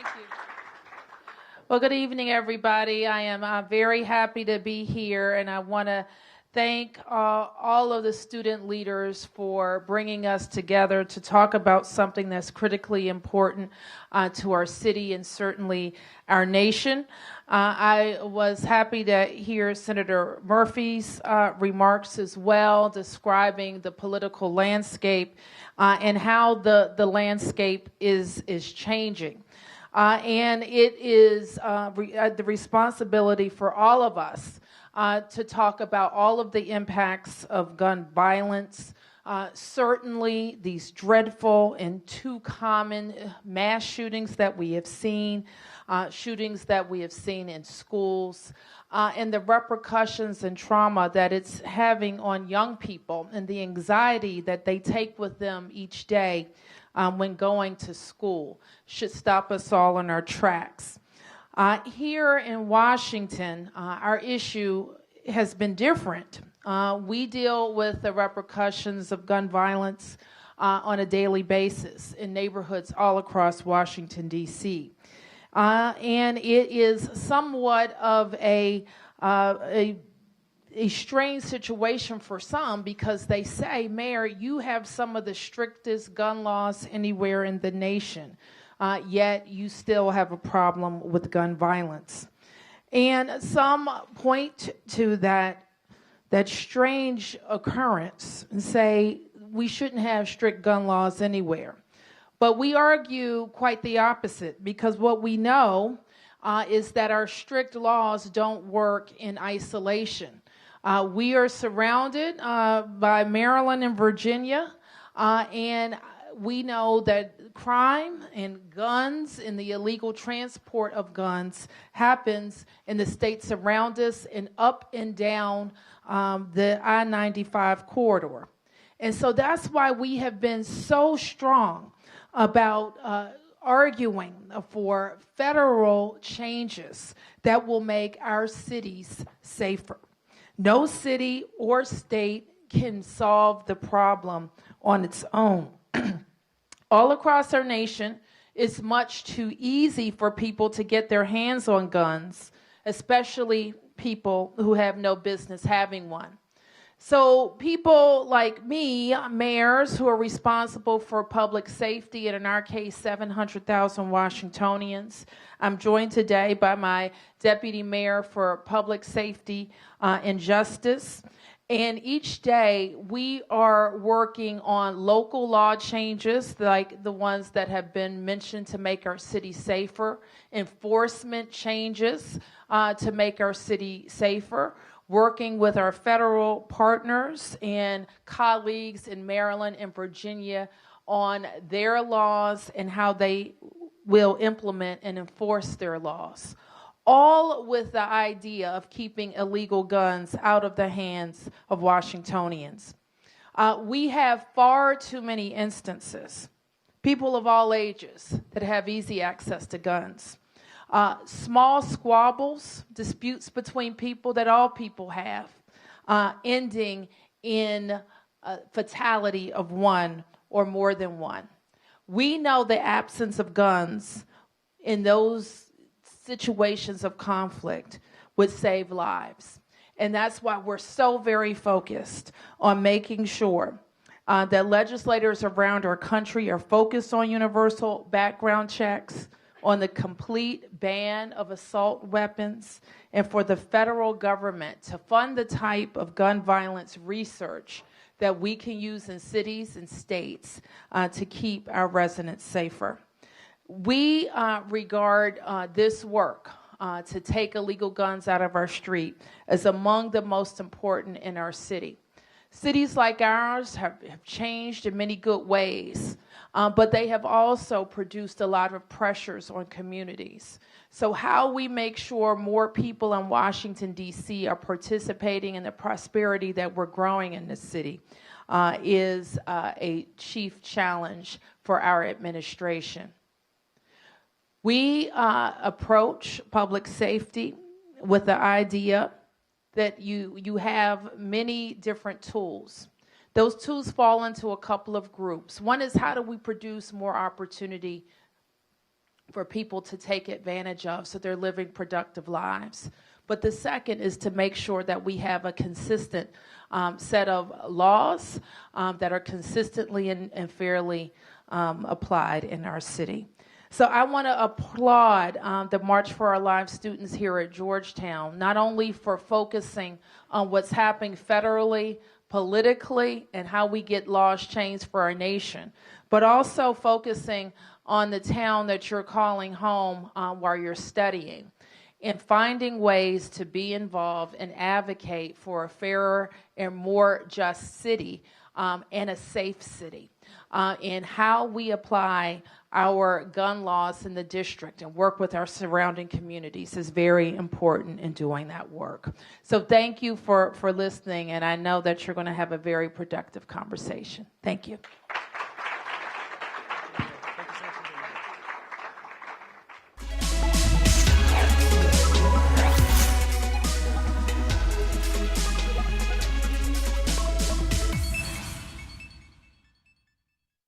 Thank you. Well, good evening, everybody. I am very happy to be here, and I want to thank all of the student leaders for bringing us together to talk about something that's critically important to our city and certainly our nation. I was happy to hear Senator Murphy's remarks as well, describing the political landscape and how the landscape is changing. And it is the responsibility for all of us to talk about all of the impacts of gun violence, certainly these dreadful and too common mass shootings that we have seen, shootings that we have seen in schools, and the repercussions and trauma that it's having on young people and the anxiety that they take with them each day when going to school should stop us all in our tracks. Here in Washington, our issue has been different. We deal with the repercussions of gun violence on a daily basis in neighborhoods all across Washington, D.C. And it is somewhat of a strange situation for some because they say, Mayor, you have some of the strictest gun laws anywhere in the nation, yet you still have a problem with gun violence. And some point to that strange occurrence and say we shouldn't have strict gun laws anywhere. But we argue quite the opposite because what we know is that our strict laws don't work in isolation. We are surrounded by Maryland and Virginia, and we know that crime and guns and the illegal transport of guns happens in the states around us and up and down the I-95 corridor. And so that's why we have been so strong about arguing for federal changes that will make our cities safer. No city or state can solve the problem on its own. All across our nation, it's much too easy for people to get their hands on guns, especially people who have no business having one. So people like me, mayors who are responsible for public safety, and in our case, 700,000 Washingtonians. I'm joined today by my deputy mayor for public safety and justice. And each day we are working on local law changes like the ones that have been mentioned to make our city safer, enforcement changes to make our city safer, working with our federal partners and colleagues in Maryland and Virginia on their laws and how they will implement and enforce their laws, all with the idea of keeping illegal guns out of the hands of Washingtonians. We have far too many instances, people of all ages, that have easy access to guns. Small squabbles, disputes between people that all people have, ending in fatality of one or more than one. We know the absence of guns in those situations of conflict would save lives. And that's why we're so very focused on making sure that legislators around our country are focused on universal background checks, on the complete ban of assault weapons, and for the federal government to fund the type of gun violence research that we can use in cities and states to keep our residents safer. We regard this work to take illegal guns out of our street as among the most important in our city. Cities like ours have changed in many good ways, but they have also produced a lot of pressures on communities. So how we make sure more people in Washington, D.C. are participating in the prosperity that we're growing in this city is a chief challenge for our administration. We approach public safety with the idea that you have many different tools. Those tools fall into a couple of groups. One is how do we produce more opportunity for people to take advantage of so they're living productive lives. But the second is to make sure that we have a consistent set of laws that are consistently and fairly applied in our city. So I want to applaud the March for Our Lives students here at Georgetown, not only for focusing on what's happening federally, politically, and how we get laws changed for our nation, but also focusing on the town that you're calling home while you're studying, and finding ways to be involved and advocate for a fairer and more just city and a safe city. In how we apply our gun laws in the district and work with our surrounding communities is very important in doing that work. So thank you for listening, and I know that you're going to have a very productive conversation. Thank you.